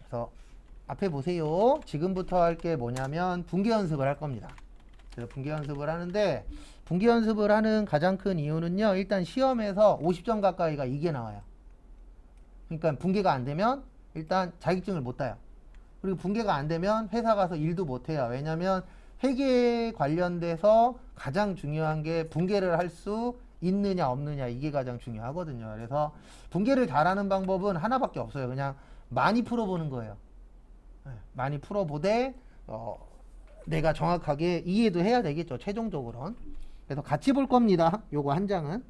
그래서 앞에 보세요. 지금부터 할 게 뭐냐면 분계 연습을 할 겁니다. 그래서 분계 연습을 하는데 분계 연습을 하는 가장 큰 이유는요. 일단 시험에서 50점 가까이가 이게 나와요. 그러니까 분계가 안 되면 일단 자격증을 못 따요. 그리고 분계가 안 되면 회사 가서 일도 못 해요. 왜냐면 회계에 관련돼서 가장 중요한 게 분계를 할 수 있느냐 없느냐 이게 가장 중요하거든요. 그래서 분계를 잘하는 방법은 하나밖에 없어요. 그냥 많이 풀어보는 거예요. 많이 풀어보되 내가 정확하게 이해도 해야 되겠죠. 최종적으로는. 그래서 같이 볼 겁니다. 요거 한 장은.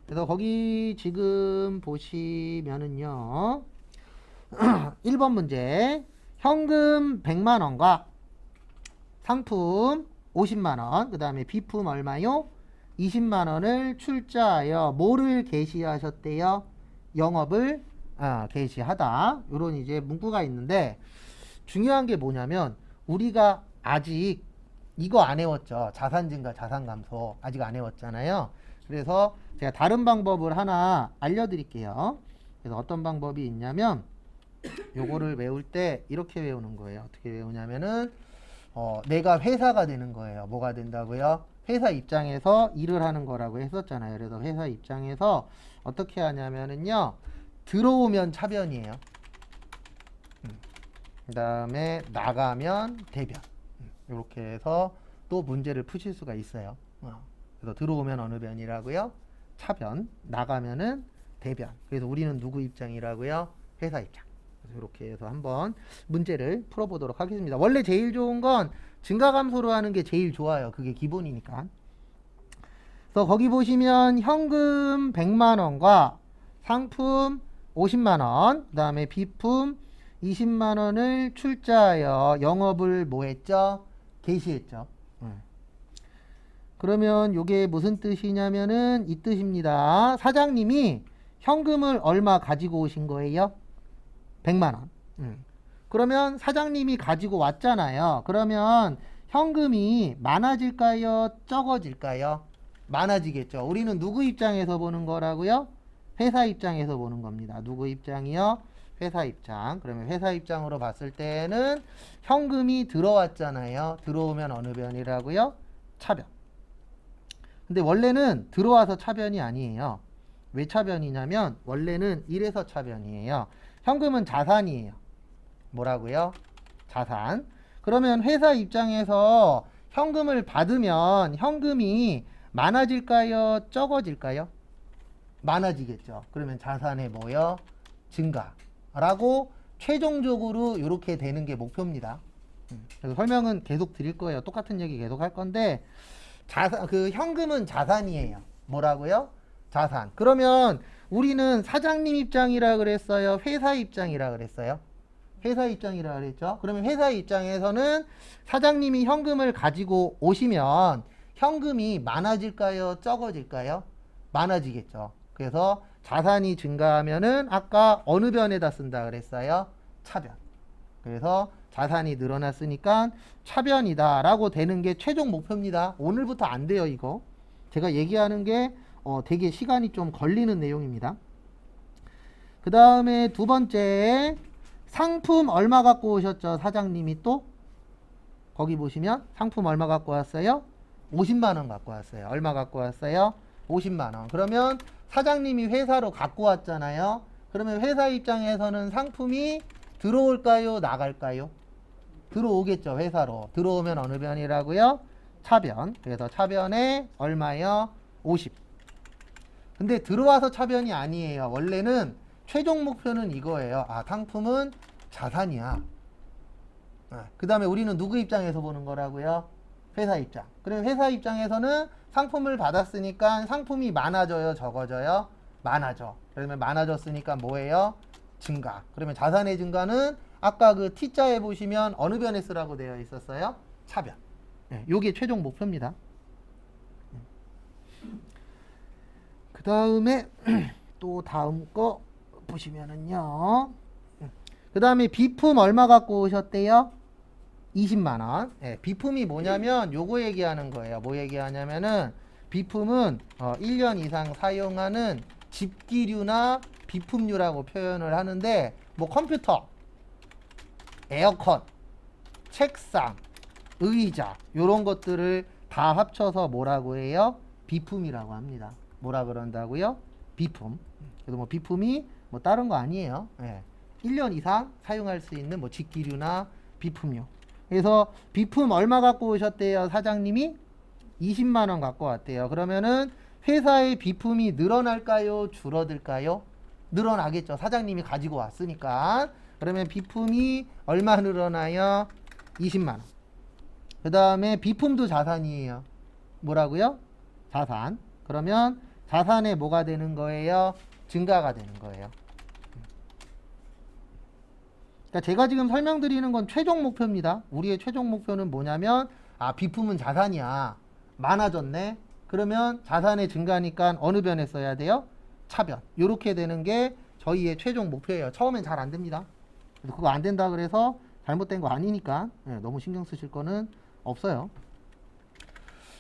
그래서 거기 지금 보시면은요. 1번 문제. 현금 100만원과 상품 50만원, 그 다음에 비품 얼마요? 20만원을 출자하여 뭐를 개시하셨대요? 영업을 개시하다. 요런 이제 문구가 있는데 중요한 게 뭐냐면 우리가 아직 이거 안 해왔죠. 자산 증가, 자산 감소 아직 안 해왔잖아요. 그래서 제가 다른 방법을 하나 알려드릴게요. 그래서 어떤 방법이 있냐면 요거를 외울 때 이렇게 외우는 거예요. 어떻게 외우냐면은 내가 회사가 되는 거예요. 뭐가 된다고요? 회사 입장에서 일을 하는 거라고 했었잖아요. 그래서 회사 입장에서 어떻게 하냐면은요. 들어오면 차변이에요. 그 다음에 나가면 대변. 이렇게 해서 또 문제를 푸실 수가 있어요. 그래서 들어오면 어느 변이라고요? 차변. 나가면은 대변. 그래서 우리는 누구 입장이라고요? 회사 입장. 이렇게 해서 한번 문제를 풀어보도록 하겠습니다. 원래 제일 좋은 건 증가감소로 하는 게 제일 좋아요. 그게 기본이니까. 그래서 거기 보시면 현금 100만원과 상품 50만원, 그 다음에 비품 20만원을 출자하여 영업을 뭐 했죠? 개시했죠. 그러면 이게 무슨 뜻이냐면은 이 뜻입니다. 사장님이 현금을 얼마 가지고 오신 거예요? 100만원. 그러면 사장님이 가지고 왔잖아요. 그러면 현금이 많아질까요? 적어질까요? 많아지겠죠. 우리는 누구 입장에서 보는 거라고요? 회사 입장에서 보는 겁니다. 누구 입장이요? 회사 입장. 그러면 회사 입장으로 봤을 때는 현금이 들어왔잖아요. 들어오면 어느 변이라고요? 차변. 근데 원래는 들어와서 차변이 아니에요. 왜 차변이냐면 원래는 이래서 차변이에요. 현금은 자산이에요. 뭐라고요? 자산. 그러면 회사 입장에서 현금을 받으면 현금이 많아질까요? 적어질까요? 많아지겠죠. 그러면 자산의 뭐요? 증가라고 최종적으로 이렇게 되는 게 목표입니다. 그래서 설명은 계속 드릴 거예요. 똑같은 얘기 계속 할 건데 그 현금은 자산이에요. 뭐라고요? 자산. 그러면 우리는 사장님 입장이라 그랬어요? 회사 입장이라 그랬어요? 회사 입장이라 그랬죠? 그러면 회사 입장에서는 사장님이 현금을 가지고 오시면 현금이 많아질까요? 적어질까요? 많아지겠죠. 그래서 자산이 증가하면은 아까 어느 변에다 쓴다 그랬어요? 차변. 그래서 자산이 늘어났으니까 차변이다 라고 되는 게 최종 목표입니다. 오늘부터 안 돼요 이거. 제가 얘기하는 게 되게 시간이 좀 걸리는 내용입니다. 그 다음에 두 번째 상품 얼마 갖고 오셨죠? 사장님이 또 거기 보시면 상품 얼마 갖고 왔어요? 50만원 갖고 왔어요. 얼마 갖고 왔어요? 50만원. 그러면 사장님이 회사로 갖고 왔잖아요. 그러면 회사 입장에서는 상품이 들어올까요? 나갈까요? 들어오겠죠. 회사로. 들어오면 어느 변이라고요? 차변. 그래서 차변에 얼마요? 50. 근데 들어와서 차변이 아니에요. 원래는 최종 목표는 이거예요. 상품은 자산이야. 그 다음에 우리는 누구 입장에서 보는 거라고요? 회사 입장. 그럼 회사 입장에서는 상품을 받았으니까 상품이 많아져요? 적어져요? 많아져. 그러면 많아졌으니까 뭐예요? 증가. 그러면 자산의 증가는 아까 그 T자에 보시면 어느 변에 쓰라고 되어 있었어요? 차변. 요게 최종 목표입니다. 그 다음에 또 다음 거 보시면은요. 그 다음에 비품 얼마 갖고 오셨대요? 20만원. 비품이 뭐냐면 요거 얘기하는 거예요. 뭐 얘기하냐면은 비품은 1년 이상 사용하는 집기류나 비품류라고 표현을 하는데 뭐 컴퓨터, 에어컨, 책상, 의자 요런 것들을 다 합쳐서 뭐라고 해요? 비품이라고 합니다. 뭐라 그런다고요? 비품. 그래서 뭐 비품이 뭐 다른 거 아니에요. 예. 1년 이상 사용할 수 있는 뭐 직기류나 비품류. 그래서 비품 얼마 갖고 오셨대요? 사장님이 20만 원 갖고 왔대요. 그러면은 회사의 비품이 늘어날까요? 줄어들까요? 늘어나겠죠. 사장님이 가지고 왔으니까. 그러면 비품이 얼마 늘어나요? 20만 원. 그 다음에 비품도 자산이에요. 뭐라고요? 자산. 그러면 자산에 뭐가 되는 거예요? 증가가 되는 거예요. 그러니까 제가 지금 설명드리는 건 최종 목표입니다. 우리의 최종 목표는 뭐냐면 비품은 자산이야. 많아졌네. 그러면 자산의 증가니까 어느 변에 써야 돼요? 차변. 이렇게 되는 게 저희의 최종 목표예요. 처음엔 잘 안 됩니다. 그거 안 된다 그래서 잘못된 거 아니니까 너무 신경 쓰실 거는 없어요.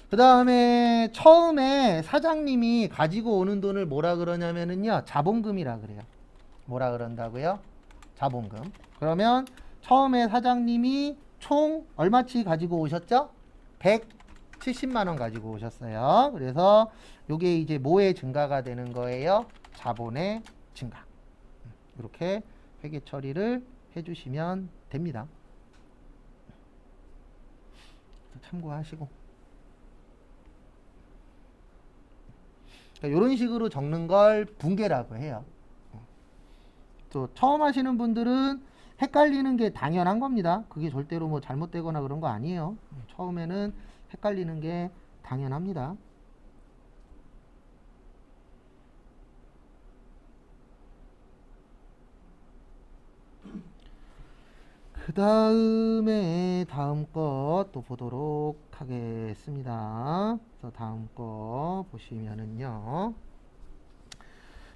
그 다음에 처음에 사장님이 가지고 오는 돈을 뭐라 그러냐면은요, 자본금이라 그래요. 뭐라 그런다고요? 자본금. 그러면 처음에 사장님이 총 얼마치 가지고 오셨죠? 170만 원 가지고 오셨어요. 그래서 요게 이제 뭐의 증가가 되는 거예요? 자본의 증가. 이렇게 회계 처리를 해주시면 됩니다. 참고하시고. 그러니까 이런 식으로 적는 걸 분계라고 해요. 또 처음 하시는 분들은 헷갈리는 게 당연한 겁니다. 그게 절대로 뭐 잘못되거나 그런 거 아니에요. 처음에는 헷갈리는 게 당연합니다. 그 다음에 다음 것 또 보도록 하겠습니다. 그래서 다음 거 보시면은요.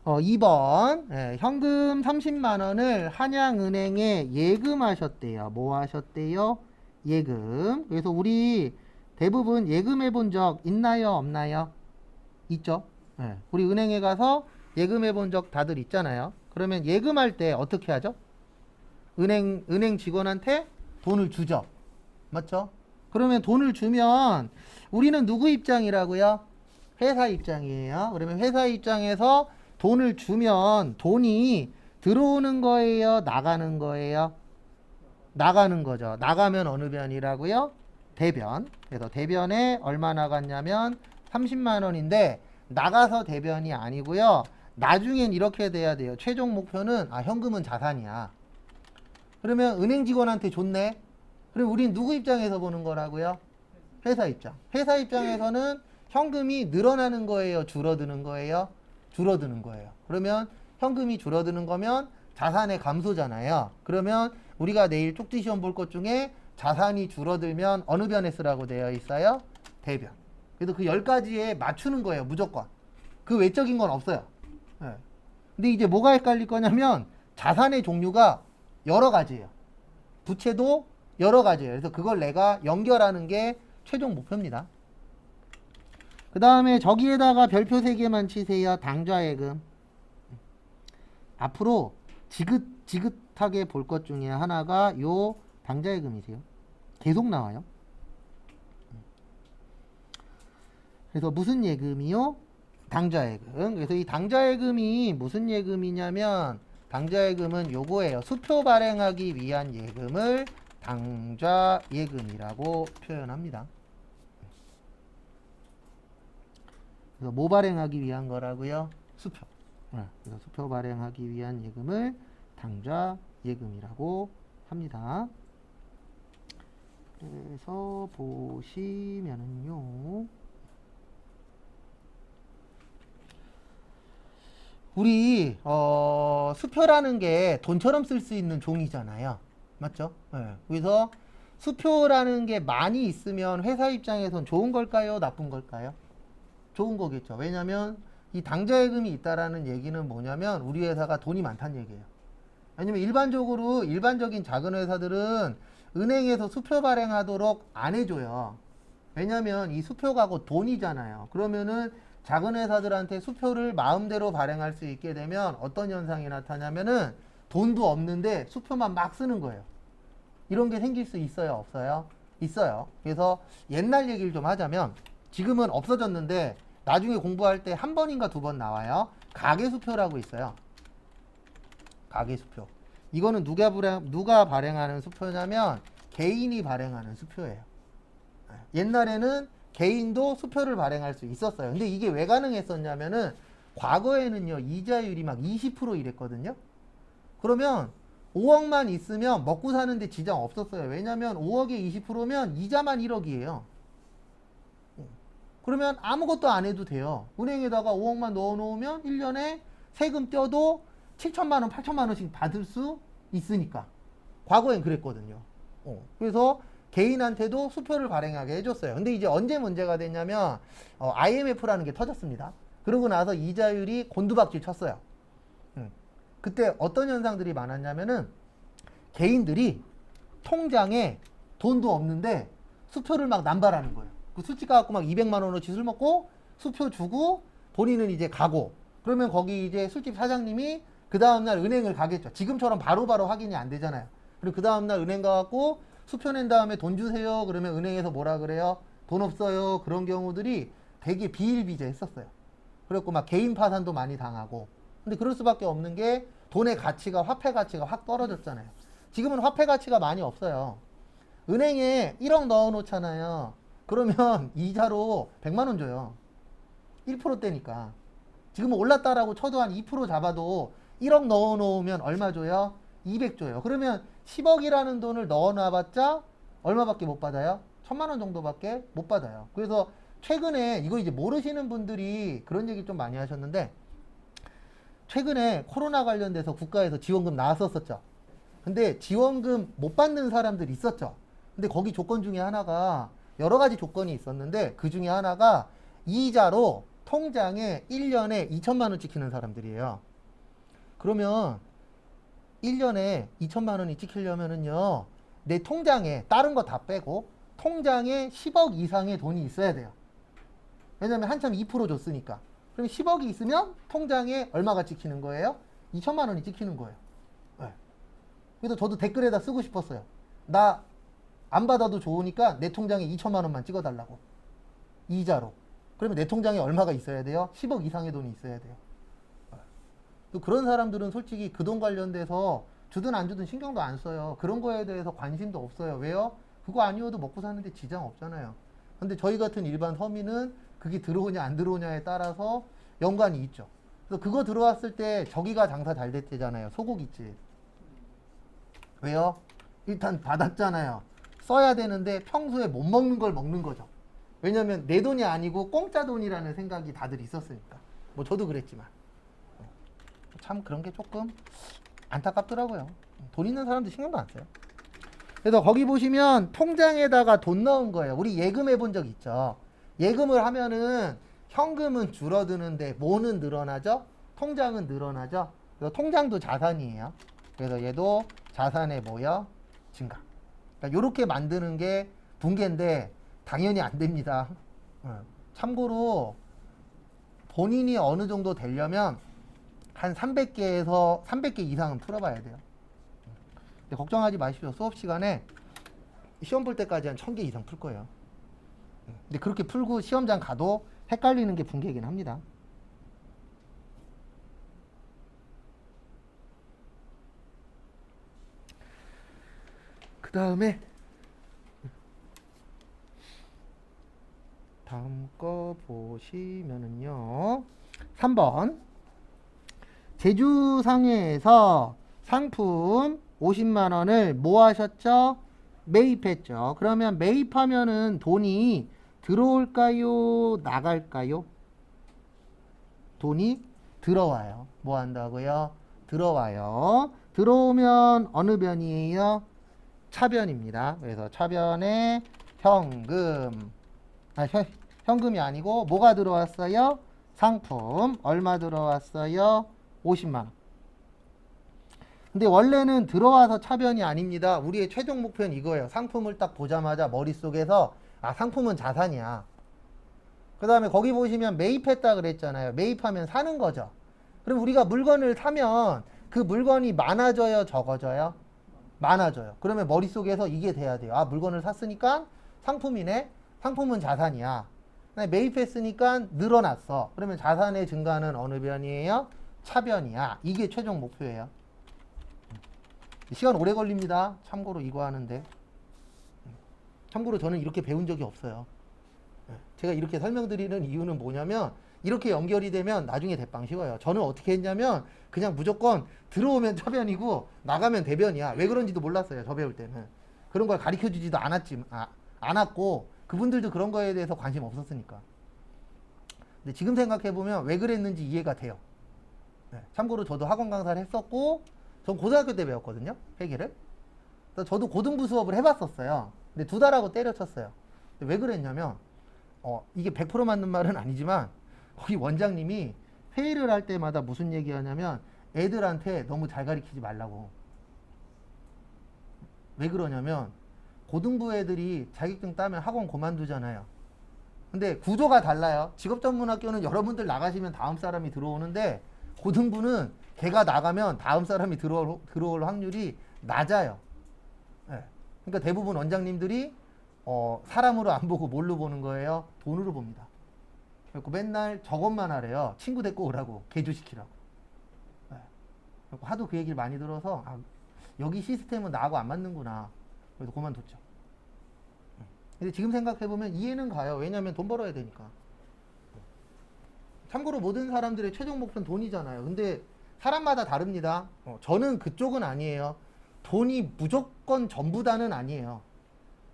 2번 현금 30만 원을 한양은행에 예금하셨대요. 뭐 하셨대요? 예금. 그래서 우리 대부분 예금해 본 적 있나요? 없나요? 있죠. 우리 은행에 가서 예금해 본 적 다들 있잖아요. 그러면 예금할 때 어떻게 하죠? 은행 직원한테 돈을 주죠. 맞죠? 그러면 돈을 주면 우리는 누구 입장이라고요? 회사 입장이에요. 그러면 회사 입장에서 돈을 주면 돈이 들어오는 거예요? 나가는 거예요? 나가는 거죠. 나가면 어느 변이라고요? 대변. 그래서 대변에 얼마 나갔냐면 30만 원인데 나가서 대변이 아니고요. 나중엔 이렇게 돼야 돼요. 최종 목표는 현금은 자산이야. 그러면 은행 직원한테 줬네. 그럼 우린 누구 입장에서 보는 거라고요? 회사 입장. 회사 입장에서는 현금이 늘어나는 거예요? 줄어드는 거예요? 줄어드는 거예요. 그러면 현금이 줄어드는 거면 자산의 감소잖아요. 그러면 우리가 내일 쪽지 시험 볼 것 중에 자산이 줄어들면 어느 변에 쓰라고 되어 있어요? 대변. 그래서 그 10가지에 맞추는 거예요. 무조건. 그 외적인 건 없어요. 근데 이제 뭐가 헷갈릴 거냐면 자산의 종류가 여러 가지예요. 부채도 여러 가지예요. 그래서 그걸 내가 연결하는 게 최종 목표입니다. 그 다음에 저기에다가 별표 3개만 치세요. 당좌예금. 앞으로 지긋지긋하게 볼 것 중에 하나가 요 당좌예금이세요. 계속 나와요. 그래서 무슨 예금이요? 당좌예금. 그래서 이 당좌예금이 무슨 예금이냐면 당좌예금은 요거예요. 수표 발행하기 위한 예금을 당좌예금이라고 표현합니다. 그래서 뭐 발행하기 위한 거라고요? 수표. 그래서 수표 발행하기 위한 예금을 당좌예금이라고 합니다. 그래서 보시면은요. 우리 수표라는 게 돈처럼 쓸 수 있는 종이잖아요. 맞죠? 그래서 수표라는 게 많이 있으면 회사 입장에선 좋은 걸까요? 나쁜 걸까요? 좋은 거겠죠. 왜냐면 이 당좌예금이 있다라는 얘기는 뭐냐면 우리 회사가 돈이 많다는 얘기예요. 왜냐면 일반적인 작은 회사들은 은행에서 수표 발행하도록 안 해줘요. 왜냐면 이 수표가 곧 돈이잖아요. 그러면은 작은 회사들한테 수표를 마음대로 발행할 수 있게 되면 어떤 현상이 나타나냐면은 돈도 없는데 수표만 막 쓰는 거예요. 이런 게 생길 수 있어요, 없어요? 있어요. 그래서 옛날 얘기를 좀 하자면 지금은 없어졌는데 나중에 공부할 때 한 번인가 두 번 나와요. 가계수표라고 있어요. 가계수표. 이거는 누가 발행하는 수표냐면 개인이 발행하는 수표예요. 옛날에는 개인도 수표를 발행할 수 있었어요. 근데 이게 왜 가능했었냐면은 과거에는요, 이자율이 막 20% 이랬거든요. 그러면 5억만 있으면 먹고 사는데 지장 없었어요. 왜냐면 5억에 20%면 이자만 1억이에요. 그러면 아무것도 안 해도 돼요. 은행에다가 5억만 넣어놓으면 1년에 세금 떼도 7천만 원, 8천만 원씩 받을 수 있으니까. 과거엔 그랬거든요. 그래서 개인한테도 수표를 발행하게 해줬어요. 근데 이제 언제 문제가 됐냐면 IMF라는 게 터졌습니다. 그러고 나서 이자율이 곤두박질 쳤어요. 그때 어떤 현상들이 많았냐면은 개인들이 통장에 돈도 없는데 수표를 막 남발하는 거예요. 그 술집 가갖고 막 200만 원어치 술 먹고 수표 주고 본인은 이제 가고, 그러면 거기 이제 술집 사장님이 그 다음날 은행을 가겠죠. 지금처럼 바로바로 확인이 안 되잖아요. 그리고 그 다음날 은행 가갖고 수표 낸 다음에 돈 주세요. 그러면 은행에서 뭐라 그래요? 돈 없어요. 그런 경우들이 되게 비일비재했었어요. 그래갖고 막 개인 파산도 많이 당하고. 근데 그럴 수밖에 없는 게 돈의 가치가, 화폐 가치가 확 떨어졌잖아요. 지금은 화폐 가치가 많이 없어요. 은행에 1억 넣어놓잖아요. 그러면 이자로 100만 원 줘요. 1%대니까. 지금은 올랐다라고 쳐도 한 2% 잡아도 1억 넣어놓으면 얼마 줘요? 200 줘요. 그러면 10억이라는 돈을 넣어놔봤자 얼마밖에 못 받아요? 1000만 원 정도밖에 못 받아요. 그래서 최근에 이거 이제 모르시는 분들이 그런 얘기 좀 많이 하셨는데, 최근에 코로나 관련돼서 국가에서 지원금 나왔었죠. 근데 지원금 못 받는 사람들이 있었죠. 근데 거기 조건 중에 하나가, 여러 가지 조건이 있었는데 그 중에 하나가 이자로 통장에 1년에 2천만 원 찍히는 사람들이에요. 그러면 1년에 2천만 원이 찍히려면은요, 내 통장에 다른 거 다 빼고 통장에 10억 이상의 돈이 있어야 돼요. 왜냐면 한참 2% 줬으니까. 그럼 10억이 있으면 통장에 얼마가 찍히는 거예요? 2천만 원이 찍히는 거예요. 네. 그래서 저도 댓글에다 쓰고 싶었어요. 나 안 받아도 좋으니까 내 통장에 2천만 원만 찍어달라고. 이자로. 그러면 내 통장에 얼마가 있어야 돼요? 10억 이상의 돈이 있어야 돼요. 또 그런 사람들은 솔직히 그 돈 관련돼서 주든 안 주든 신경도 안 써요. 그런 거에 대해서 관심도 없어요. 왜요? 그거 아니어도 먹고 사는데 지장 없잖아요. 근데 저희 같은 일반 서민은 그게 들어오냐 안 들어오냐에 따라서 연관이 있죠. 그래서 그거 들어왔을 때 저기가 장사 잘 됐대잖아요. 소고기집. 왜요? 일단 받았잖아요. 써야 되는데 평소에 못 먹는 걸 먹는 거죠. 왜냐면 내 돈이 아니고 공짜 돈이라는 생각이 다들 있었으니까. 뭐 저도 그랬지만. 참 그런 게 조금 안타깝더라고요. 돈 있는 사람들 신경도 안 써요. 그래서 거기 보시면 통장에다가 돈 넣은 거예요. 우리 예금해 본 적 있죠. 예금을 하면은 현금은 줄어드는데 뭐는 늘어나죠? 통장은 늘어나죠. 그래서 통장도 자산이에요. 그래서 얘도 자산에 뭐요? 증가. 그러니까 이렇게 만드는 게 붕괴인데 당연히 안 됩니다. 참고로 본인이 어느 정도 되려면 한 300개에서 300개 이상은 풀어봐야 돼요. 근데 걱정하지 마십시오. 수업 시간에 시험 볼 때까지 한 1000개 이상 풀 거예요. 근데 그렇게 풀고 시험장 가도 헷갈리는 게 붕괴이긴 합니다. 그 다음에 다음 거 보시면은요, 3번 제주상해에서 상품 50만 원을 뭐 하셨죠? 매입했죠. 그러면 매입하면은 돈이 들어올까요? 나갈까요? 돈이 들어와요. 뭐 한다고요? 들어와요. 들어오면 어느 변이에요? 차변입니다. 그래서 차변에 현금, 현금이 아니고 뭐가 들어왔어요? 상품. 얼마 들어왔어요? 50만 원. 근데 원래는 들어와서 차변이 아닙니다. 우리의 최종 목표는 이거예요. 상품을 딱 보자마자 머릿속에서 아, 상품은 자산이야. 그 다음에 거기 보시면 매입했다 그랬잖아요. 매입하면 사는 거죠. 그럼 우리가 물건을 사면 그 물건이 많아져요, 적어져요? 많아져요. 그러면 머릿속에서 이게 돼야 돼요. 아, 물건을 샀으니까 상품이네. 상품은 자산이야. 매입했으니까 늘어났어. 그러면 자산의 증가는 어느 변이에요? 차변이야. 이게 최종 목표예요. 시간 오래 걸립니다. 참고로 이거 하는데. 참고로 저는 이렇게 배운 적이 없어요. 제가 이렇게 설명드리는 이유는 뭐냐면 이렇게 연결이 되면 나중에 대빵 쉬워요. 저는 어떻게 했냐면 그냥 무조건 들어오면 차변이고 나가면 대변이야. 왜 그런지도 몰랐어요. 저 배울 때는. 그런 걸 가르쳐주지도 않았고 그분들도 그런 거에 대해서 관심 없었으니까. 근데 지금 생각해보면 왜 그랬는지 이해가 돼요. 참고로 저도 학원 강사를 했었고 전 고등학교 때 배웠거든요. 회계를. 그래서 저도 고등부 수업을 해봤었어요. 근데 2달 하고 때려쳤어요. 근데 왜 그랬냐면 이게 100% 맞는 말은 아니지만 거기 원장님이 회의를 할 때마다 무슨 얘기 하냐면 애들한테 너무 잘 가르치지 말라고. 왜 그러냐면 고등부 애들이 자격증 따면 학원 그만두잖아요. 근데 구조가 달라요. 직업전문학교는 여러분들 나가시면 다음 사람이 들어오는데 고등부는 걔가 나가면 다음 사람이 들어올 확률이 낮아요. 네. 그러니까 대부분 원장님들이 사람으로 안 보고 뭘로 보는 거예요? 돈으로 봅니다. 그래서 맨날 저것만 하래요. 친구 데리고 오라고. 개조시키라고. 네. 하도 그 얘기를 많이 들어서 여기 시스템은 나하고 안 맞는구나. 그래서 그만뒀죠. 근데 지금 생각해보면 이해는 가요. 왜냐면 돈 벌어야 되니까. 참고로 모든 사람들의 최종 목표는 돈이잖아요. 근데 사람마다 다릅니다. 저는 그쪽은 아니에요. 돈이 무조건 전부다는 아니에요.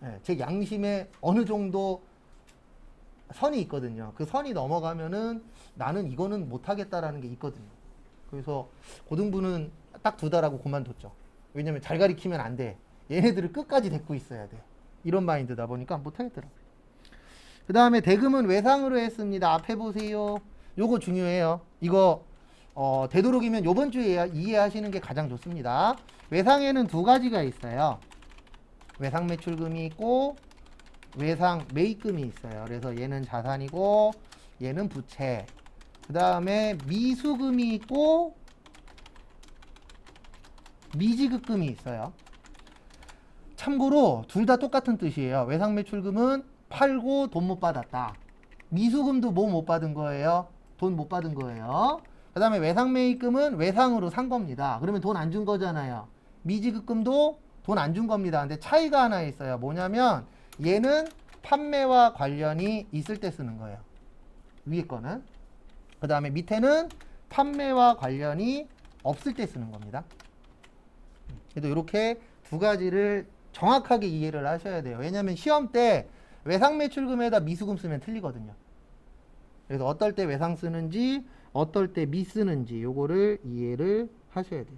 네, 제 양심에 어느 정도 선이 있거든요. 그 선이 넘어가면은 나는 이거는 못하겠다라는 게 있거든요. 그래서 고등부는 딱 2달 하고 그만뒀죠. 왜냐면 잘 가리키면 안 돼. 얘네들을 끝까지 데리고 있어야 돼. 이런 마인드다 보니까 못하겠더라고요. 그 다음에 대금은 외상으로 했습니다. 앞에 보세요. 요거 중요해요. 이거 되도록이면 요번 주에 이해하시는 게 가장 좋습니다. 외상에는 2가지가 있어요. 외상 매출금이 있고 외상 매입금이 있어요. 그래서 얘는 자산이고 얘는 부채. 그 다음에 미수금이 있고 미지급금이 있어요. 참고로 둘 다 똑같은 뜻이에요. 외상 매출금은 팔고 돈 못 받았다. 미수금도 뭐 못 받은 거예요? 돈 못 받은 거예요. 그 다음에 외상 매입금은 외상으로 산 겁니다. 그러면 돈 안 준 거잖아요. 미지급금도 돈 안 준 겁니다. 근데 차이가 하나 있어요. 뭐냐면 얘는 판매와 관련이 있을 때 쓰는 거예요. 위에 거는. 그 다음에 밑에는 판매와 관련이 없을 때 쓰는 겁니다. 그래도 이렇게 2가지를 정확하게 이해를 하셔야 돼요. 왜냐하면 시험 때 외상 매출금에다 미수금 쓰면 틀리거든요. 그래서 어떨 때 외상 쓰는지 어떨 때 미 쓰는지 요거를 이해를 하셔야 돼요.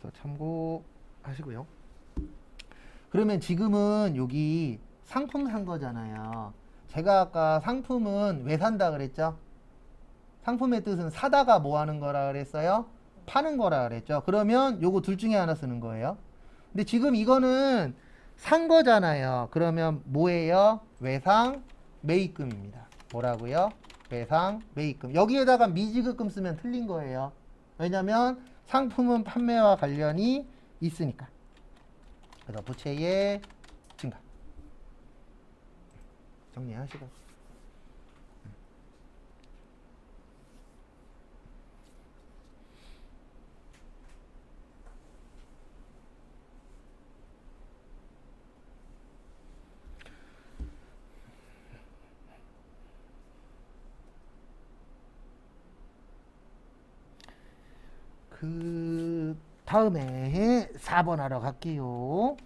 그래서 참고하시고요. 그러면 지금은 여기 상품 산 거잖아요. 제가 아까 상품은 왜 산다 그랬죠? 상품의 뜻은 사다가 뭐 하는 거라 그랬어요? 파는 거라 그랬죠. 그러면 요거 둘 중에 하나 쓰는 거예요. 근데 지금 이거는 산 거잖아요. 그러면 뭐예요? 외상 매입금입니다. 뭐라고요? 외상 매입금. 여기에다가 미지급금 쓰면 틀린 거예요. 왜냐면 상품은 판매와 관련이 있으니까. 그래서 부채의 증가. 정리하시고. 그 다음에 4번 하러 갈게요.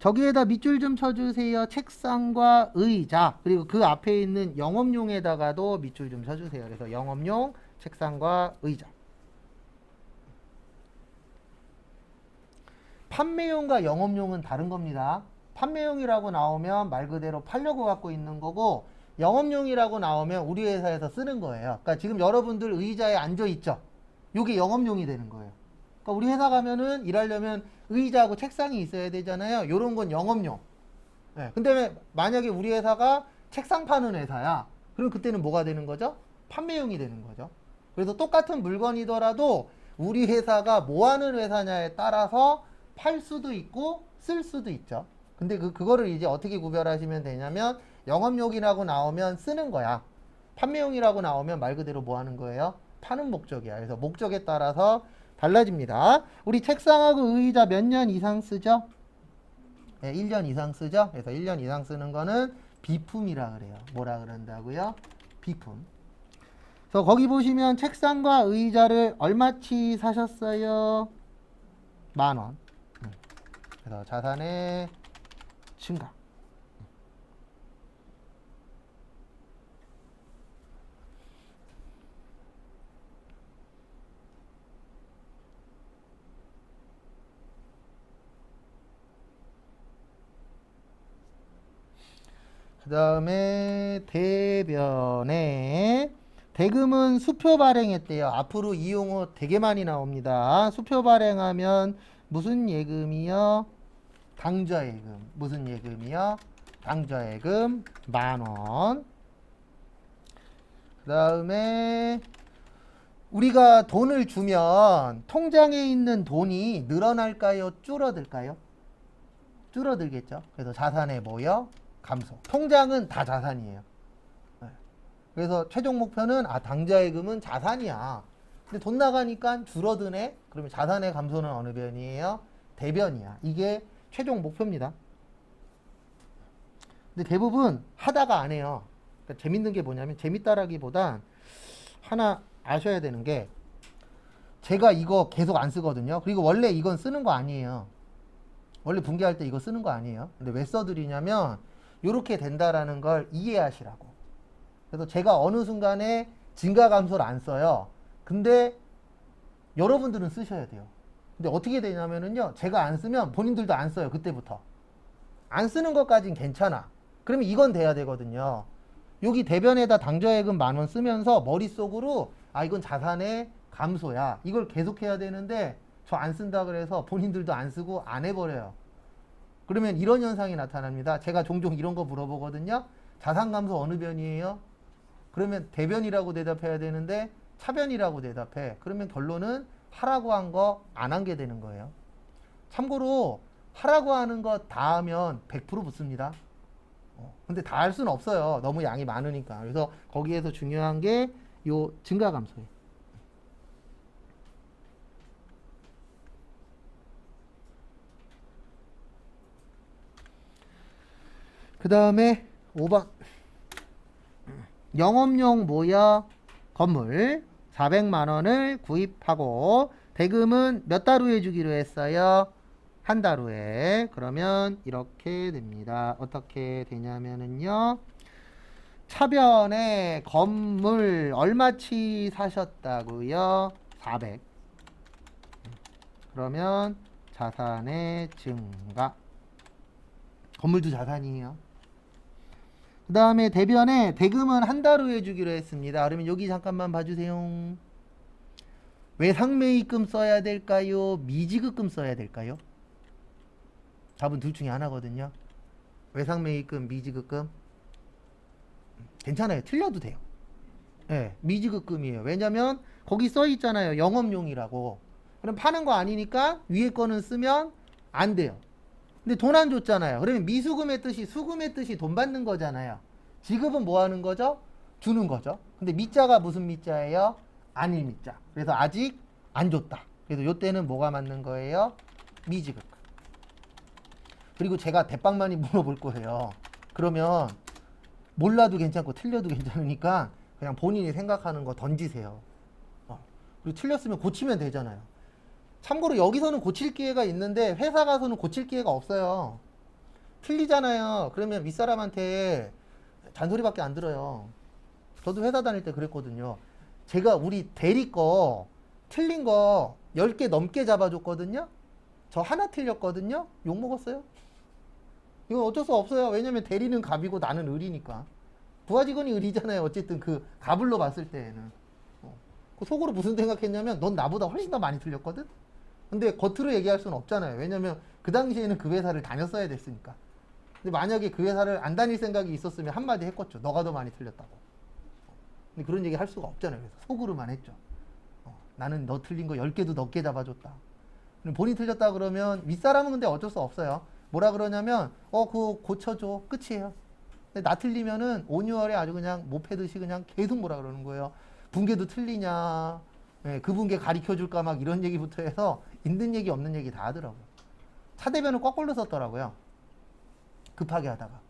저기에다 밑줄 좀 쳐주세요. 책상과 의자, 그리고 그 앞에 있는 영업용에다가도 밑줄 좀 쳐주세요. 그래서 영업용, 책상과 의자. 판매용과 영업용은 다른 겁니다. 판매용이라고 나오면 말 그대로 팔려고 갖고 있는 거고, 영업용이라고 나오면 우리 회사에서 쓰는 거예요. 그러니까 지금 여러분들 의자에 앉아 있죠. 요게 영업용이 되는 거예요. 그러니까 우리 회사 가면은 일하려면 의자하고 책상이 있어야 되잖아요. 요런 건 영업용. 네. 근데 만약에 우리 회사가 책상 파는 회사야. 그럼 그때는 뭐가 되는 거죠? 판매용이 되는 거죠. 그래서 똑같은 물건이더라도 우리 회사가 뭐 하는 회사냐에 따라서 팔 수도 있고 쓸 수도 있죠. 근데 그거를 이제 어떻게 구별하시면 되냐면, 영업용이라고 나오면 쓰는 거야. 판매용이라고 나오면 말 그대로 뭐 하는 거예요? 파는 목적이야. 그래서 목적에 따라서 달라집니다. 우리 책상하고 의자 몇 년 이상 쓰죠? 네, 1년 이상 쓰죠? 그래서 1년 이상 쓰는 거는 비품이라 그래요. 뭐라 그런다고요? 비품. 그래서 거기 보시면 책상과 의자를 얼마치 사셨어요? 10,000원. 그래서 자산의 증가. 그 다음에 대변에 대금은 수표 발행했대요. 앞으로 이용호 되게 많이 나옵니다. 수표 발행하면 무슨 예금이요? 당좌예금. 무슨 예금이요? 당좌예금 10,000원. 그 다음에 우리가 돈을 주면 통장에 있는 돈이 늘어날까요? 줄어들까요? 줄어들겠죠. 그래서 자산의 뭐요? 감소. 통장은 다 자산이에요. 그래서 최종 목표는 당좌예금은 자산이야. 근데 돈 나가니까 줄어드네. 그러면 자산의 감소는 어느 변이에요? 대변이야. 이게 최종 목표입니다. 근데 대부분 하다가 안 해요. 그러니까 재밌는 게 뭐냐면, 재밌다라기보단 하나 아셔야 되는 게, 제가 이거 계속 안 쓰거든요. 그리고 원래 이건 쓰는 거 아니에요. 원래 분기할 때 이거 쓰는 거 아니에요. 근데 왜 써드리냐면, 요렇게 된다라는 걸 이해하시라고. 그래서 제가 어느 순간에 증가 감소를 안 써요. 근데 여러분들은 쓰셔야 돼요. 근데 어떻게 되냐면은요, 제가 안 쓰면 본인들도 안 써요. 그때부터 안 쓰는 것까진 괜찮아. 그러면 이건 돼야 되거든요. 여기 대변에다 당좌예금 10,000원 쓰면서 머릿속으로 이건 자산의 감소야, 이걸 계속 해야 되는데, 저 안 쓴다 그래서 본인들도 안 쓰고 안 해버려요. 그러면 이런 현상이 나타납니다. 제가 종종 이런 거 물어보거든요. 자산 감소 어느 변이에요? 그러면 대변이라고 대답해야 되는데 차변이라고 대답해. 그러면 결론은 하라고 한 거 안 한 게 되는 거예요. 참고로 하라고 하는 거 다 하면 100% 붙습니다. 근데 다 할 수는 없어요. 너무 양이 많으니까. 그래서 거기에서 중요한 게 요 증가 감소예요. 그 다음에 5번. 영업용 뭐야? 건물 400만원을 구입하고 대금은 몇 달 후에 주기로 했어요? 한 달 후에. 그러면 이렇게 됩니다. 어떻게 되냐면은요, 차변에 건물 얼마치 사셨다고요? 400. 그러면 자산의 증가. 건물도 자산이에요. 그 다음에 대변에 대금은 한 달 후에 주기로 했습니다. 그러면 여기 잠깐만 봐주세요. 외상매입금 써야 될까요? 미지급금 써야 될까요? 답은 둘 중에 하나거든요. 외상매입금, 미지급금. 괜찮아요. 틀려도 돼요. 네, 미지급금이에요. 왜냐면 거기 써 있잖아요. 영업용이라고. 그럼 파는 거 아니니까 위에 거는 쓰면 안 돼요. 근데 돈 안 줬잖아요. 그러면 미수금의 뜻이, 수금의 뜻이 돈 받는 거잖아요. 지급은 뭐 하는 거죠? 주는 거죠. 근데 미자가 무슨 미자예요? 안일 미자. 그래서 아직 안 줬다. 그래서 요때는 뭐가 맞는 거예요? 미지급. 그리고 제가 대빵 많이 물어볼 거예요. 그러면 몰라도 괜찮고 틀려도 괜찮으니까 그냥 본인이 생각하는 거 던지세요. 그리고 틀렸으면 고치면 되잖아요. 참고로 여기서는 고칠 기회가 있는데 회사 가서는 고칠 기회가 없어요. 틀리잖아요. 그러면 윗사람한테 잔소리밖에 안 들어요. 저도 회사 다닐 때 그랬거든요. 제가 우리 대리 거 틀린 거 10개 넘게 잡아줬거든요. 저 하나 틀렸거든요. 욕먹었어요. 이건 어쩔 수 없어요. 왜냐면 대리는 갑이고 나는 을이니까. 부하직원이 을이잖아요. 어쨌든 그 갑을로 봤을 때에는. 그 속으로 무슨 생각했냐면 넌 나보다 훨씬 더 많이 틀렸거든? 근데 겉으로 얘기할 수는 없잖아요. 왜냐면 그 당시에는 그 회사를 다녔어야 됐으니까. 근데 만약에 그 회사를 안 다닐 생각이 있었으면 한마디 했겠죠. 너가 더 많이 틀렸다고. 근데 그런 얘기 할 수가 없잖아요. 그래서 속으로만 했죠. 나는 너 틀린 거 10개도 넘게 잡아줬다. 본인 틀렸다 그러면 윗사람은 근데 어쩔 수 없어요. 뭐라 그러냐면 그거 고쳐줘. 끝이에요. 근데 나 틀리면은 온유월에 아주 그냥 못 패듯이 그냥 계속 뭐라 그러는 거예요. 분계도 틀리냐. 예, 그 분계 가르쳐줄까 막 이런 얘기부터 해서 있는 얘기 없는 얘기 다 하더라고요. 차대변은 거꾸로 썼더라고요. 급하게 하다가.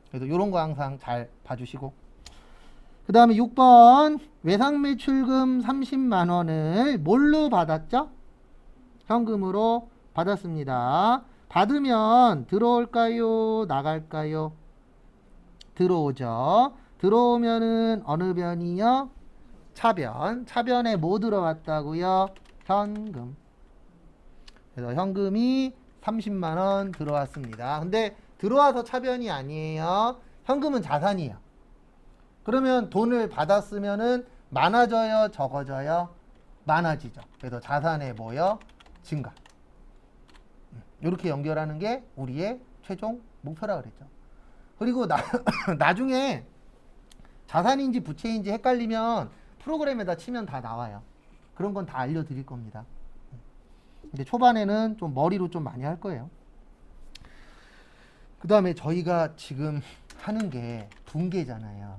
그래도 이런 거 항상 잘 봐주시고. 그 다음에 6번 외상매출금 30만 원을 뭘로 받았죠? 현금으로 받았습니다. 받으면 들어올까요? 나갈까요? 들어오죠. 들어오면은 어느 변이요? 차변. 차변에 뭐 들어왔다고요? 현금. 그래서 현금이 30만 원 들어왔습니다. 근데 들어와서 차변이 아니에요. 현금은 자산이에요. 그러면 돈을 받았으면은 많아져요, 적어져요? 많아지죠. 그래서 자산의 뭐요? 증가. 이렇게 연결하는 게 우리의 최종 목표라 그랬죠. 그리고 나중에 자산인지 부채인지 헷갈리면 프로그램에다 치면 다 나와요. 그런 건 다 알려드릴 겁니다. 근데 초반에는 좀 머리로 좀 많이 할 거예요. 그 다음에 저희가 지금 하는 게 분계잖아요.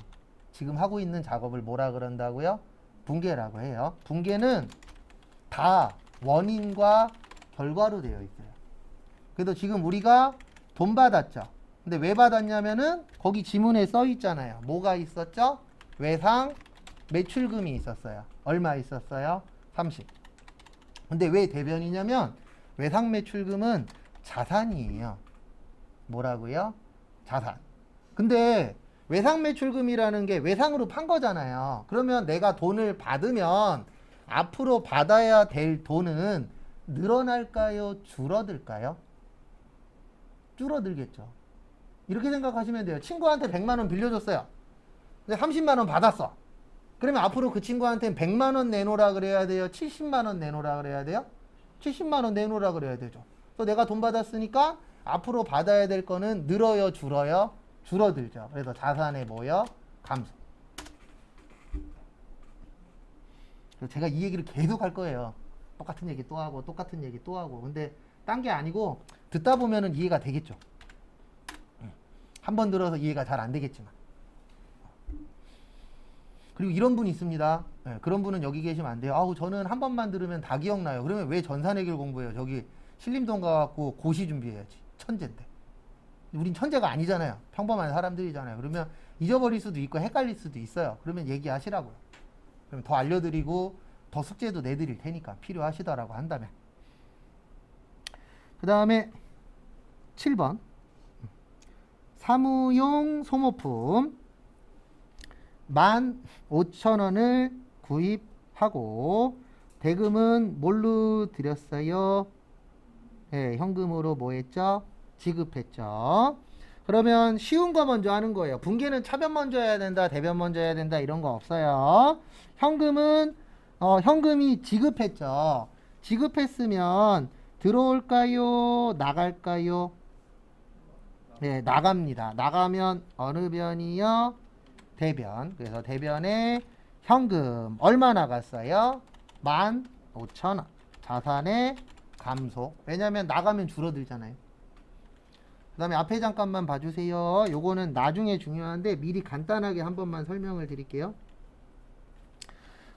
지금 하고 있는 작업을 뭐라 그런다고요? 분계라고 해요. 분계는 다 원인과 결과로 되어 있어요. 그래서 지금 우리가 돈 받았죠. 근데 왜 받았냐면은 거기 지문에 써 있잖아요. 뭐가 있었죠? 외상 매출금이 있었어요. 얼마 있었어요? 30. 근데 왜 대변이냐면 외상 매출금은 자산이에요. 뭐라고요? 자산. 근데 외상 매출금이라는 게 외상으로 판 거잖아요. 그러면 내가 돈을 받으면 앞으로 받아야 될 돈은 늘어날까요? 줄어들까요? 줄어들겠죠. 이렇게 생각하시면 돼요. 친구한테 100만 원 빌려줬어요. 근데 30만 원 받았어. 그러면 앞으로 그 친구한테는 100만 원 내놓으라 그래야 돼요? 70만 원 내놓으라 그래야 돼요? 70만 원 내놓으라 그래야 되죠. 그래서 내가 돈 받았으니까 앞으로 받아야 될 거는 늘어요, 줄어요? 줄어들죠. 그래서 자산의 뭐요? 감소. 그래서 제가 이 얘기를 계속 할 거예요. 똑같은 얘기 또 하고 똑같은 얘기 또 하고. 근데 딴 게 아니고 듣다 보면은 이해가 되겠죠. 한 번 들어서 이해가 잘 안 되겠지만. 그리고 이런 분이 있습니다. 네, 그런 분은 여기 계시면 안 돼요. 아우 저는 한 번만 들으면 다 기억나요. 그러면 왜 전산해결 공부해요? 저기 신림동 가갖고 고시 준비해야지. 천재인데. 우린 천재가 아니잖아요. 평범한 사람들이잖아요. 그러면 잊어버릴 수도 있고 헷갈릴 수도 있어요. 그러면 얘기하시라고요. 그럼 더 알려드리고 더 숙제도 내드릴 테니까 필요하시다라고 한다면. 그 다음에 7번 사무용 소모품 15,000원을 구입하고 대금은 뭘로 드렸어요? 네, 현금으로 뭐 했죠? 지급했죠. 그러면 쉬운 거 먼저 하는 거예요. 분계는 차변 먼저 해야 된다, 대변 먼저 해야 된다 이런 거 없어요. 현금은 현금이 지급했죠. 지급했으면 들어올까요? 나갈까요? 네, 나갑니다. 나가면 어느 변이요? 대변. 그래서 대변에 현금 얼마 나갔어요? 15,000원. 자산의 감소. 왜냐하면 나가면 줄어들잖아요. 그 다음에 앞에 잠깐만 봐주세요. 요거는 나중에 중요한데 미리 간단하게 한 번만 설명을 드릴게요.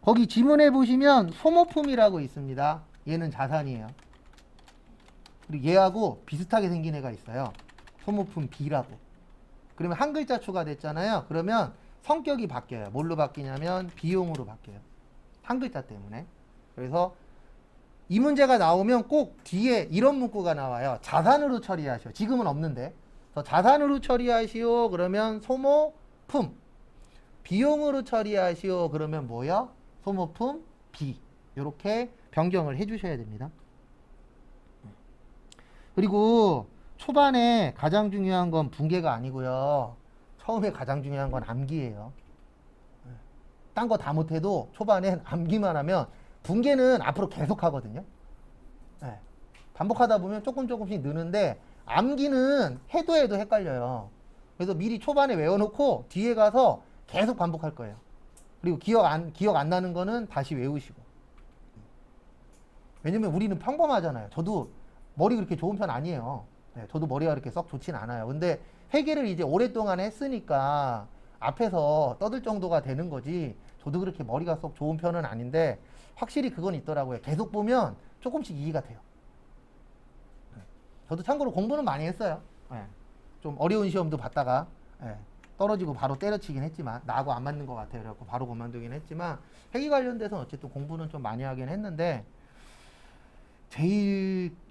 거기 지문에 보시면 소모품이라고 있습니다. 얘는 자산이에요. 그리고 얘하고 비슷하게 생긴 애가 있어요. 소모품 B라고. 그러면 한 글자 추가됐잖아요. 그러면 성격이 바뀌어요. 뭘로 바뀌냐면 비용으로 바뀌어요. 한 글자 때문에. 그래서 이 문제가 나오면 꼭 뒤에 이런 문구가 나와요. 자산으로 처리하시오. 지금은 없는데. 그래서 자산으로 처리하시오. 그러면 소모품. 비용으로 처리하시오. 그러면 뭐요? 소모품 B. 이렇게 변경을 해주셔야 됩니다. 그리고 초반에 가장 중요한 건 붕괴가 아니고요. 처음에 가장 중요한 건 암기예요. 딴 거 다 못해도 초반엔 암기만 하면 붕괴는 앞으로 계속 하거든요. 네. 반복하다 보면 조금씩 느는데 암기는 해도 헷갈려요. 그래서 미리 초반에 외워놓고 뒤에 가서 계속 반복할 거예요. 그리고 기억 안 나는 거는 다시 외우시고. 왜냐면 우리는 평범하잖아요. 저도 머리 그렇게 좋은 편 아니에요. 네, 저도 머리가 그렇게 썩 좋진 않아요. 근데 회계를 이제 오랫동안 했으니까 앞에서 떠들 정도가 되는 거지. 저도 그렇게 머리가 썩 좋은 편은 아닌데 확실히 그건 있더라고요. 계속 보면 조금씩 이해가 돼요. 네. 저도 참고로 공부는 많이 했어요. 네. 좀 어려운 시험도 봤다가 네. 떨어지고 바로 때려치긴 했지만 나하고 안 맞는 것 같아요. 그래갖고 바로 그만두긴 했지만 회계 관련돼서는 어쨌든 공부는 좀 많이 하긴 했는데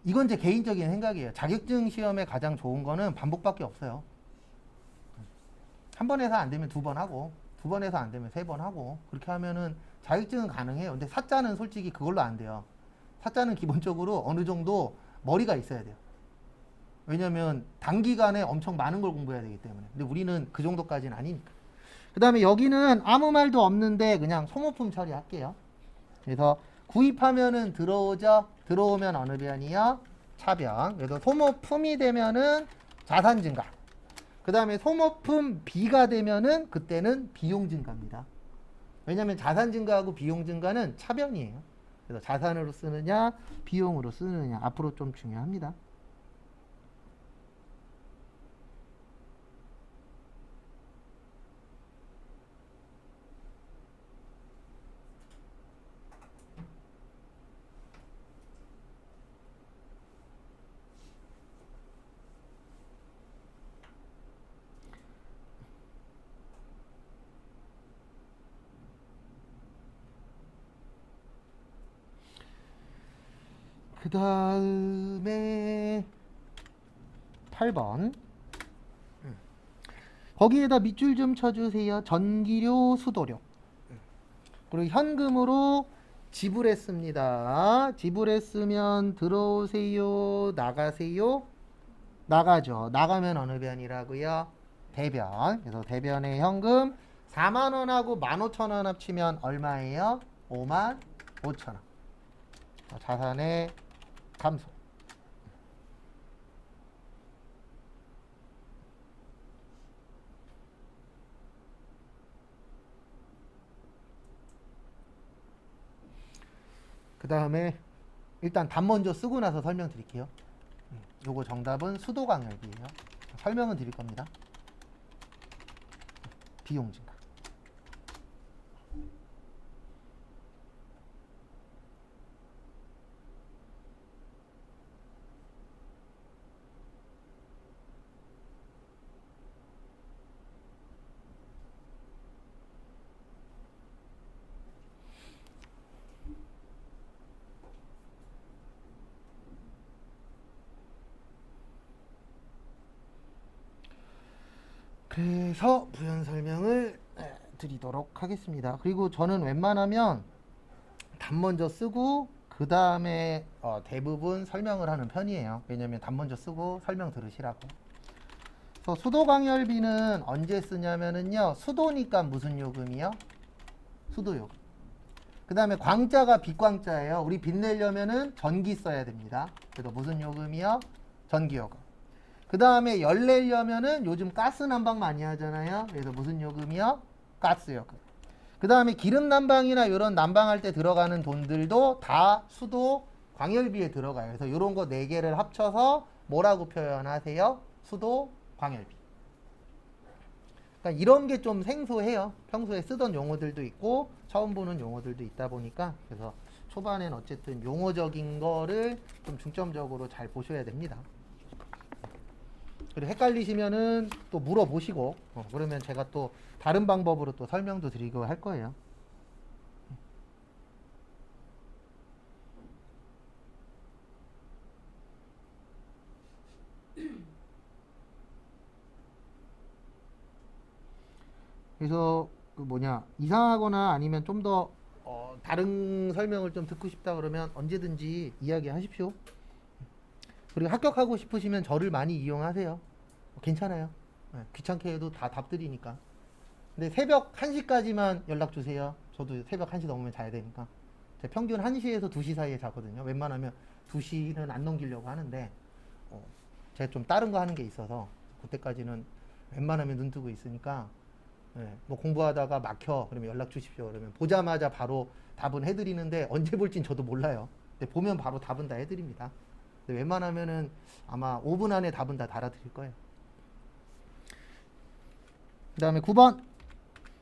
이건 제 개인적인 생각이에요. 자격증 시험에 가장 좋은 거는 반복밖에 없어요. 한 번 해서 안 되면 두 번 하고, 두 번 해서 안 되면 세 번 하고, 그렇게 하면은 자격증은 가능해요. 근데 사자는 솔직히 그걸로 안 돼요. 사자는 기본적으로 어느 정도 머리가 있어야 돼요. 왜냐면 단기간에 엄청 많은 걸 공부해야 되기 때문에. 근데 우리는 그 정도까지는 아니니까. 그 다음에 여기는 아무 말도 없는데 그냥 소모품 처리할게요. 그래서 구입하면은 들어오죠. 들어오면 어느 변이요? 차변. 그래서 소모품이 되면은 자산 증가. 그 다음에 소모품 B가 되면은 그때는 비용 증가입니다. 왜냐면 자산 증가하고 비용 증가는 차변이에요. 그래서 자산으로 쓰느냐 비용으로 쓰느냐 앞으로 좀 중요합니다. 그 다음에 8번 거기에다 밑줄 좀 쳐주세요. 전기료, 수도료. 그리고 현금으로 지불했습니다. 지불했으면 들어오세요, 나가세요. 나가죠. 나가면 어느 변이라고요? 대변. 그래서 대변의 현금 4만원하고 15,000원 합치면 얼마예요? 55,000원. 자산의 감소. 그 다음에 일단 답 먼저 쓰고 나서 설명드릴게요. 요거 정답은 수도광열비예요. 설명은 드릴 겁니다. 비용 증가. 그래서 부연 설명을 드리도록 하겠습니다. 그리고 저는 웬만하면 답 먼저 쓰고 그 다음에 대부분 설명을 하는 편이에요. 왜냐면 답 먼저 쓰고 설명 들으시라고. 그래서 수도광열비는 언제 쓰냐면은요. 수도니까 무슨 요금이요? 수도요금. 그 다음에 광자가 빛광자예요. 우리 빛 내려면은 전기 써야 됩니다. 그래서 무슨 요금이요? 전기요금. 그 다음에 열 내려면은 요즘 가스 난방 많이 하잖아요. 그래서 무슨 요금이요? 가스요금. 그 다음에 기름 난방이나 이런 난방할 때 들어가는 돈들도 다 수도 광열비에 들어가요. 그래서 이런 거 4개를 합쳐서 뭐라고 표현하세요? 수도 광열비. 그러니까 이런 게 좀 생소해요. 평소에 쓰던 용어들도 있고 처음 보는 용어들도 있다 보니까 그래서 초반엔 어쨌든 용어적인 거를 좀 중점적으로 잘 보셔야 됩니다. 그리고 헷갈리시면은 또 물어보시고 그러면 제가 또 다른 방법으로 또 설명도 드리고 할 거예요. 그래서 그 이상하거나 아니면 좀 더 다른 설명을 좀 듣고 싶다 그러면 언제든지 이야기하십시오. 그리고 합격하고 싶으시면 저를 많이 이용하세요. 괜찮아요. 네, 귀찮게 해도 다 답드리니까. 근데 새벽 1시까지만 연락 주세요. 저도 새벽 1시 넘으면 자야 되니까. 제가 평균 1시에서 2시 사이에 자거든요. 웬만하면 2시는 안 넘기려고 하는데 제가 좀 다른 거 하는 게 있어서 그때까지는 웬만하면 눈 뜨고 있으니까 뭐 공부하다가 막혀 그러면 연락 주십시오. 그러면 보자마자 바로 답은 해드리는데 언제 볼진 저도 몰라요. 근데 보면 바로 답은 다 해드립니다. 근데 웬만하면은 아마 5분 안에 답은 다 달아드릴 거예요. 그 다음에 9번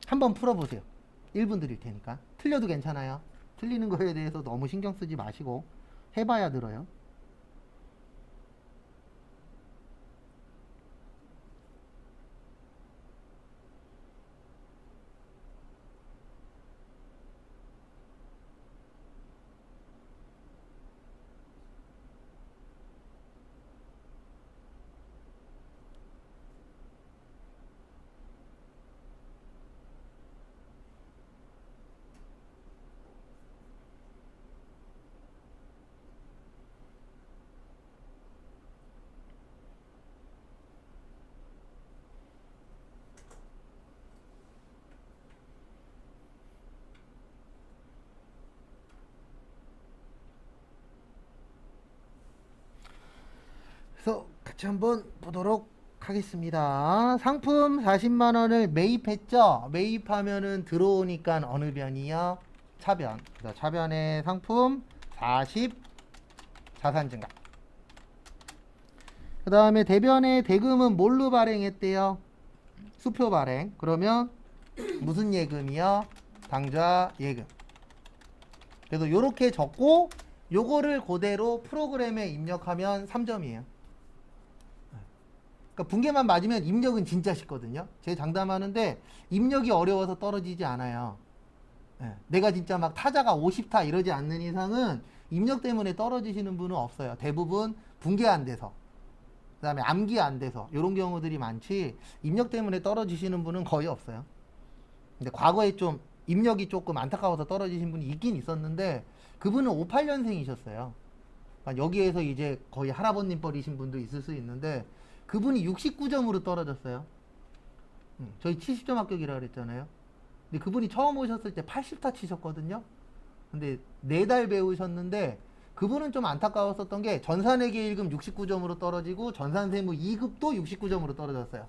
한번 풀어보세요. 1분 드릴 테니까. 틀려도 괜찮아요. 틀리는 거에 대해서 너무 신경 쓰지 마시고 해봐야 늘어요. 그래서 같이 한번 보도록 하겠습니다. 상품 40만 원을 매입했죠. 매입하면은 들어오니까 어느 변이요? 차변. 그래서 차변의 상품 40 자산 증가. 그 다음에 대변의 대금은 뭘로 발행했대요? 수표 발행. 그러면 무슨 예금이요? 당좌 예금. 그래서 요렇게 적고 요거를 그대로 프로그램에 입력하면 3점이에요. 그러니까 분계만 맞으면 입력은 진짜 쉽거든요. 제 장담하는데 입력이 어려워서 떨어지지 않아요. 내가 진짜 막 타자가 50타 이러지 않는 이상은 입력 때문에 떨어지시는 분은 없어요. 대부분 분계 안 돼서, 그 다음에 암기 안 돼서 이런 경우들이 많지 입력 때문에 떨어지시는 분은 거의 없어요. 근데 과거에 좀 입력이 조금 안타까워서 떨어지신 분이 있긴 있었는데 그분은 58년생이셨어요. 여기에서 이제 거의 할아버님 뻘이신 분도 있을 수 있는데 그분이 69점으로 떨어졌어요. 저희 70점 합격이라 그랬잖아요. 근데 그분이 처음 오셨을 때 80타 치셨거든요. 근데 4달 배우셨는데 그분은 좀 안타까웠었던 게 전산회계 1급 69점으로 떨어지고 전산세무 2급도 69점으로 떨어졌어요.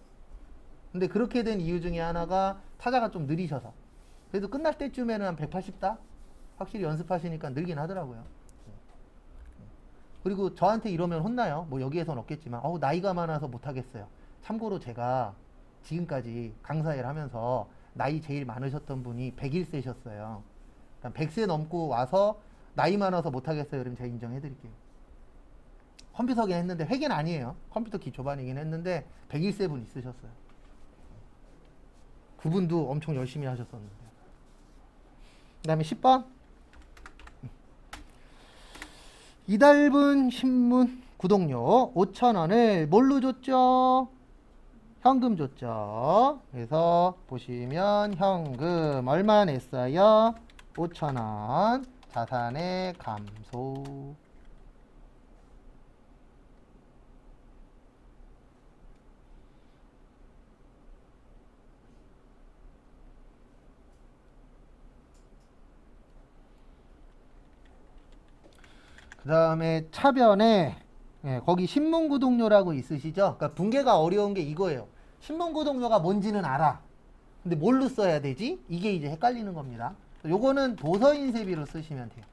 근데 그렇게 된 이유 중에 하나가 타자가 좀 느리셔서. 그래도 끝날 때쯤에는 한 180다? 확실히 연습하시니까 늘긴 하더라고요. 그리고 저한테 이러면 혼나요. 뭐 여기에선 없겠지만 나이가 많아서 못하겠어요. 참고로 제가 지금까지 강사일 하면서 나이 제일 많으셨던 분이 101세셨어요. 그러니까 100세 넘고 와서 나이 많아서 못하겠어요. 그러면 제가 인정해드릴게요. 컴퓨터긴 했는데 회계는 아니에요. 컴퓨터 기초반이긴 했는데 101세 분 있으셨어요. 그분도 엄청 열심히 하셨었는데. 그 다음에 10번 이달분 신문 구독료 5,000원을 뭘로 줬죠? 현금 줬죠. 그래서 보시면 현금 얼마 냈어요? 5,000원. 자산의 감소. 그 다음에 차변에 거기 신문구독료라고 있으시죠? 그러니까 분계가 어려운 게 이거예요. 신문구독료가 뭔지는 알아. 근데 뭘로 써야 되지? 이게 이제 헷갈리는 겁니다. 요거는 도서인쇄비로 쓰시면 돼요.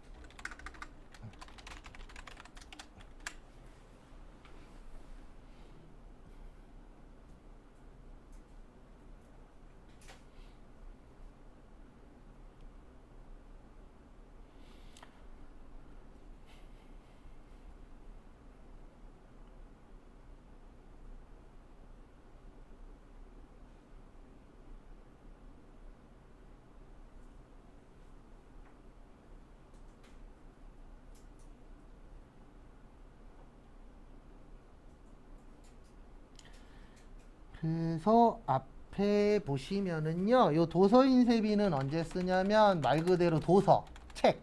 그래서 앞에 보시면은요, 요 도서인쇄비는 언제 쓰냐면 말 그대로 도서, 책,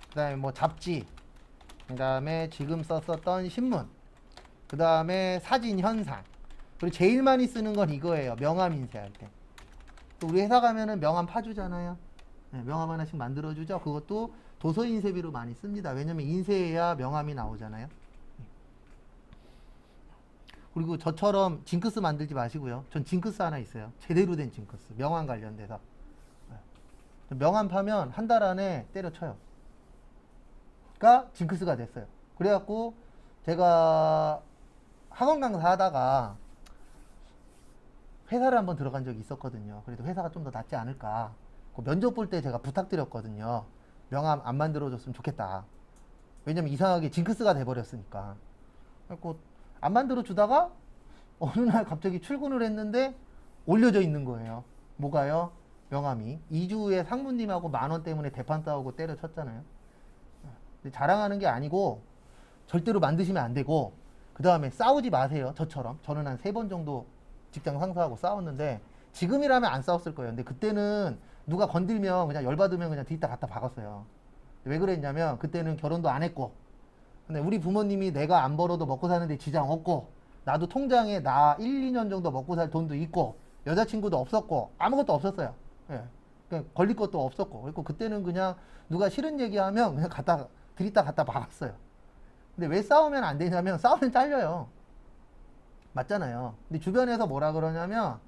그 다음에 뭐 잡지, 그 다음에 지금 썼었던 신문, 그 다음에 사진 현상, 그리고 제일 많이 쓰는 건 이거예요. 명함 인쇄할 때. 또 우리 회사 가면은 명함 파주잖아요. 네, 명함 하나씩 만들어주죠. 그것도 도서 인쇄비로 많이 씁니다. 왜냐면 인쇄해야 명함이 나오잖아요. 그리고 저처럼 징크스 만들지 마시고요. 전 징크스 하나 있어요. 제대로 된 징크스. 명함 관련돼서. 명함 파면 한 달 안에 때려쳐요. 가 징크스가 됐어요. 그래갖고 제가 학원 강사 하다가 회사를 한번 들어간 적이 있었거든요. 그래도 회사가 좀 더 낫지 않을까. 그 면접 볼 때 제가 부탁드렸거든요. 명함 안 만들어줬으면 좋겠다. 왜냐면 이상하게 징크스가 돼버렸으니까. 그래갖고 안 만들어 주다가 어느 날 갑자기 출근을 했는데 올려져 있는 거예요. 뭐가요? 명함이. 2주에 상무님하고 10,000원 때문에 대판 싸우고 때려쳤잖아요. 자랑하는 게 아니고 절대로 만드시면 안 되고, 그 다음에 싸우지 마세요. 저처럼. 저는 한 3번 정도 직장 상사하고 싸웠는데 지금이라면 안 싸웠을 거예요. 근데 그때는 누가 건들면 그냥 열받으면 그냥 뒤집다 갖다 박았어요. 왜 그랬냐면 그때는 결혼도 안 했고, 근데 우리 부모님이 내가 안 벌어도 먹고 사는데 지장 없고, 나도 통장에 나 1, 2년 정도 먹고 살 돈도 있고, 여자친구도 없었고, 아무것도 없었어요. 예. 그냥 걸릴 것도 없었고. 그리고 그때는 그냥 누가 싫은 얘기하면 그냥 들이다 갖다 박았어요. 근데 왜 싸우면 안 되냐면 싸우면 잘려요. 맞잖아요. 근데 주변에서 뭐라 그러냐면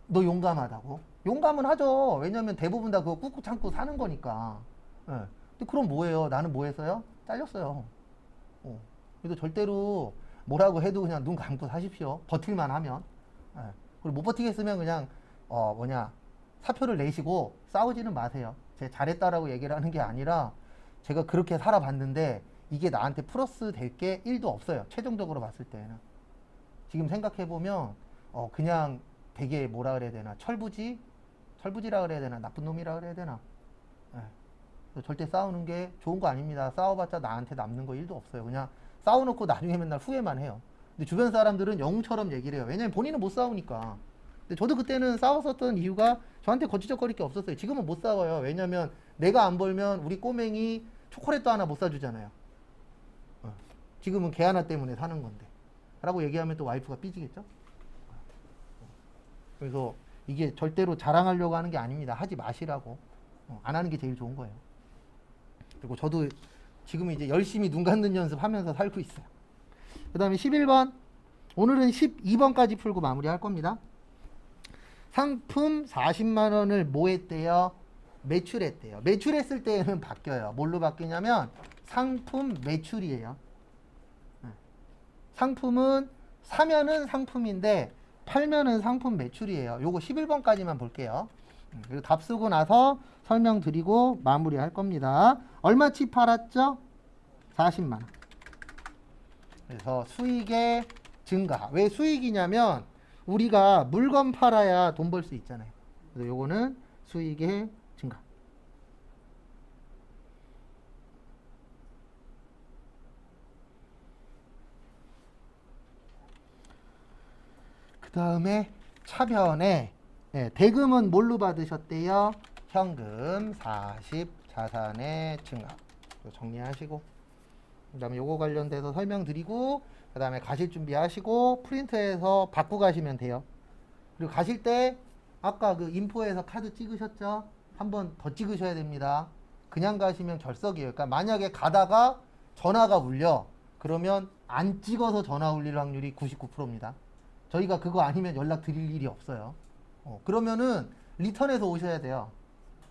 너 용감하다고. 용감은 하죠. 왜냐면 대부분 다 그거 꾹꾹 참고 사는 거니까. 예. 근데 그럼 뭐예요? 나는 뭐 했어요? 잘렸어요. 그래도 절대로 뭐라고 해도 그냥 눈 감고 사십시오. 버틸만 하면. 예. 그리고 못 버티겠으면 그냥 사표를 내시고 싸우지는 마세요. 제가 잘했다라고 얘기를 하는 게 아니라 제가 그렇게 살아봤는데 이게 나한테 플러스 될 게 1도 없어요. 최종적으로 봤을 때는. 지금 생각해보면 그냥 되게 뭐라 그래야 되나, 철부지라 그래야 되나, 나쁜 놈이라 그래야 되나. 예. 절대 싸우는 게 좋은 거 아닙니다. 싸워봤자 나한테 남는 거 1도 없어요. 그냥 싸워놓고 나중에 맨날 후회만 해요. 근데 주변 사람들은 영웅처럼 얘기를 해요. 왜냐면 본인은 못 싸우니까. 근데 저도 그때는 싸웠었던 이유가 저한테 거치적거릴 게 없었어요. 지금은 못 싸워요. 왜냐면 내가 안 벌면 우리 꼬맹이 초콜릿도 하나 못 사주잖아요. 지금은 개 하나 때문에 사는 건데 라고 얘기하면 또 와이프가 삐지겠죠. 그래서 이게 절대로 자랑하려고 하는 게 아닙니다. 하지 마시라고. 안 하는 게 제일 좋은 거예요. 그리고 저도 지금 이제 열심히 눈 감는 연습하면서 살고 있어요. 그 다음에 11번. 오늘은 12번까지 풀고 마무리할 겁니다. 상품 40만 원을 뭐 했대요? 매출했대요. 매출했을 때는 바뀌어요. 뭘로 바뀌냐면 상품 매출이에요. 상품은 사면은 상품인데 팔면은 상품 매출이에요. 요거 11번까지만 볼게요. 그리고 답 쓰고 나서 설명드리고 마무리할 겁니다. 얼마치 팔았죠? 40만 원. 그래서 수익의 증가. 왜 수익이냐면 우리가 물건 팔아야 돈 벌 수 있잖아요. 그래서 요거는 수익의 증가. 그 다음에 차변에 대금은 뭘로 받으셨대요? 현금 40, 자산의 증가. 정리하시고, 그 다음에 요거 관련돼서 설명드리고, 그 다음에 가실 준비하시고 프린트해서 받고 가시면 돼요. 그리고 가실 때 아까 그 인포에서 카드 찍으셨죠? 한 번 더 찍으셔야 됩니다. 그냥 가시면 결석이에요. 그러니까 만약에 가다가 전화가 울려, 그러면 안 찍어서 전화 울릴 확률이 99%입니다. 저희가 그거 아니면 연락 드릴 일이 없어요. 그러면은 리턴해서 오셔야 돼요.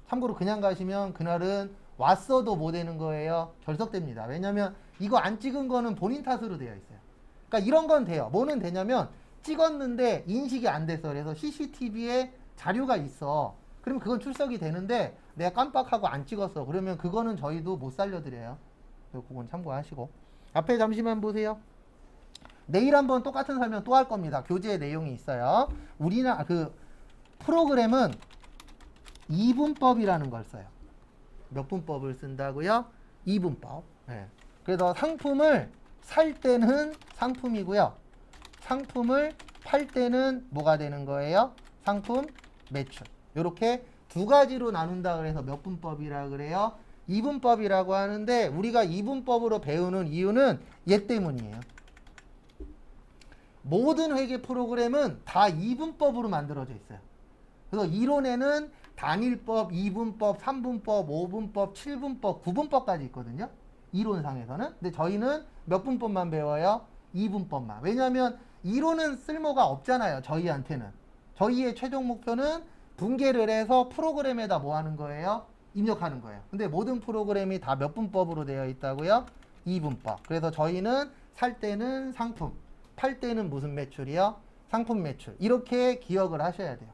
참고로 그냥 가시면 그날은 왔어도 못 되는 거예요. 결석됩니다. 왜냐면 이거 안 찍은 거는 본인 탓으로 되어 있어요. 그러니까 이런 건 돼요. 뭐는 되냐면 찍었는데 인식이 안 됐어. 그래서 CCTV에 자료가 있어. 그러면 그건 출석이 되는데 내가 깜빡하고 안 찍었어. 그러면 그거는 저희도 못 살려드려요. 그건 참고하시고. 앞에 잠시만 보세요. 내일 한번 똑같은 설명 또 할 겁니다. 교재 내용이 있어요. 우리나라 그 프로그램은 이분법이라는 걸 써요. 몇 분법을 쓴다고요? 이분법. 네. 그래서 상품을 살 때는 상품이고요. 상품을 팔 때는 뭐가 되는 거예요? 상품 매출. 이렇게 두 가지로 나눈다 그래서 몇 분법이라 그래요? 이분법이라고 하는데 우리가 이분법으로 배우는 이유는 얘 때문이에요. 모든 회계 프로그램은 다 이분법으로 만들어져 있어요. 그래서 이론에는 단일법, 이분법, 3분법, 5분법, 7분법, 9분법까지 있거든요. 이론상에서는. 근데 저희는 몇 분법만 배워요? 2분법만. 왜냐하면 이론은 쓸모가 없잖아요. 저희한테는. 저희의 최종 목표는 분계를 해서 프로그램에다 뭐 하는 거예요? 입력하는 거예요. 근데 모든 프로그램이 다 몇 분법으로 되어 있다고요? 2분법. 그래서 저희는 살 때는 상품, 팔 때는 무슨 매출이요? 상품 매출. 이렇게 기억을 하셔야 돼요.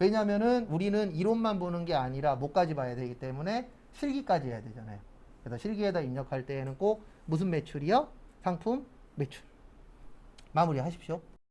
왜냐면은 우리는 이론만 보는 게 아니라 뭐까지 봐야 되기 때문에 실기까지 해야 되잖아요. 그래서 실기에다 입력할 때에는 꼭 무슨 매출이요? 상품 매출. 마무리 하십시오.